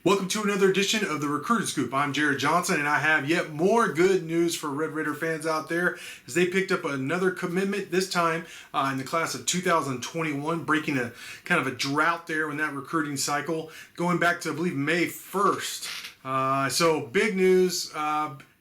Welcome to another edition of the Recruiting Scoop. I'm Jarret Johnson, and I have yet more good news for Red Raider fans out there as they picked up another commitment, this time in the class of 2021, breaking a kind of a drought there in that recruiting cycle, going back to, I believe, May 1st. So big news,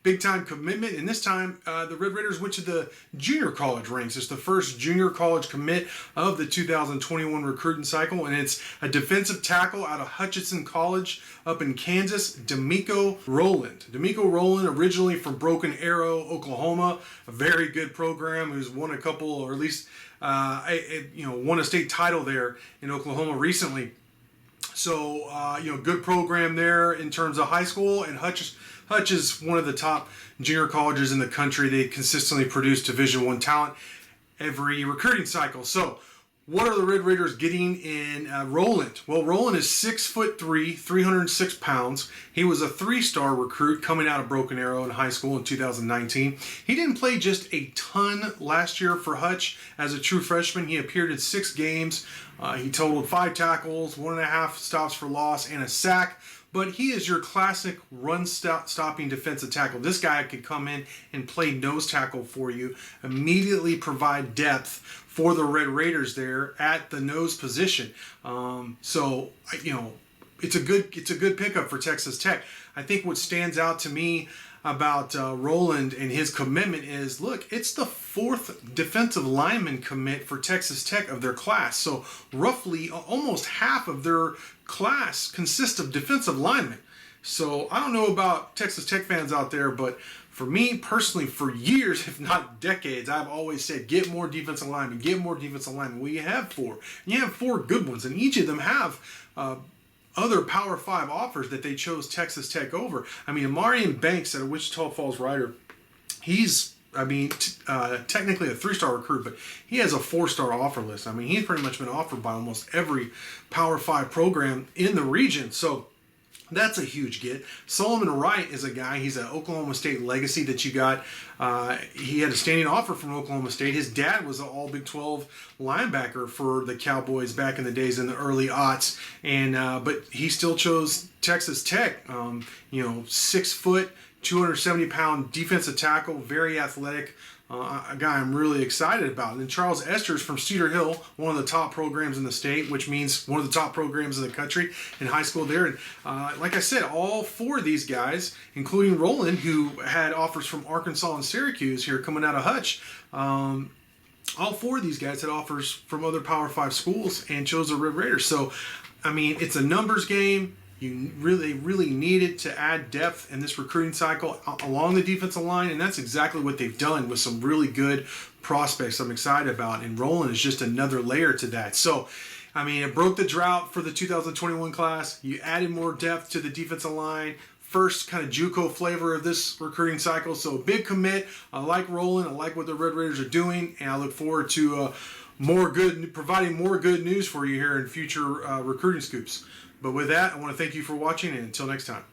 big time commitment, and this time the Red Raiders went to the junior college ranks. It's the first junior college commit of the 2021 recruiting cycle, and it's a defensive tackle out of Hutchinson College up in Kansas, Demeco Roland. Demeco Roland, originally from Broken Arrow, Oklahoma, a very good program who's won a couple, or at least won a state title there in Oklahoma recently. So, good program there in terms of high school, and Hutch is one of the top junior colleges in the country. They consistently produce Division I talent every recruiting cycle. So, what are the Red Raiders getting in Roland? Well, Roland is 6'3", 306 pounds. He was a 3-star recruit coming out of Broken Arrow in high school in 2019. He didn't play just a ton last year for Hutch as a true freshman. He appeared in 6 games. He totaled 5 tackles, 1.5 stops for loss, and a sack. But he is your classic run-stopping defensive tackle. This guy could come in and play nose tackle for you, immediately provide depth for the Red Raiders there at the nose position. It's a good pickup for Texas Tech. I think what stands out to me about Roland and his commitment is, look, it's the 4th defensive lineman commit for Texas Tech of their class. So roughly almost half of their class consists of defensive linemen. So I don't know about Texas Tech fans out there, but for me personally, for years, if not decades, I've always said, get more defensive linemen, get more defensive linemen. Well, you have 4. And you have 4 good ones, and each of them have other Power 5 offers that they chose Texas Tech over. I mean, Amarian Banks at a Wichita Falls Rider, he's technically a 3-star recruit, but he has a 4-star offer list. I mean, he's pretty much been offered by almost every Power 5 program in the region. So that's a huge get. Solomon Wright is a guy, he's an Oklahoma State legacy that you got. He had a standing offer from Oklahoma State. His dad was an all Big 12 linebacker for the Cowboys back in the days in the early aughts. But he still chose Texas Tech. 6 foot, 270-pound defensive tackle, very athletic, a guy I'm really excited about. And then Charles Esters from Cedar Hill, one of the top programs in the state, which means one of the top programs in the country in high school there. And like I said, all 4 of these guys, including Roland, who had offers from Arkansas and Syracuse here coming out of Hutch, all 4 of these guys had offers from other Power 5 schools and chose the Red Raiders. So, I mean, it's a numbers game. You really needed to add depth in this recruiting cycle along the defensive line, and that's exactly what they've done with some really good prospects I'm excited about. And Roland is just another layer to that. So, I mean, it broke the drought for the 2021 class. You added more depth to the defensive line. First kind of JUCO flavor of this recruiting cycle. So, big commit. I like Roland. I like what the Red Raiders are doing, and I look forward to providing more good news for you here in future recruiting scoops. But with that, I want to thank you for watching, and until next time.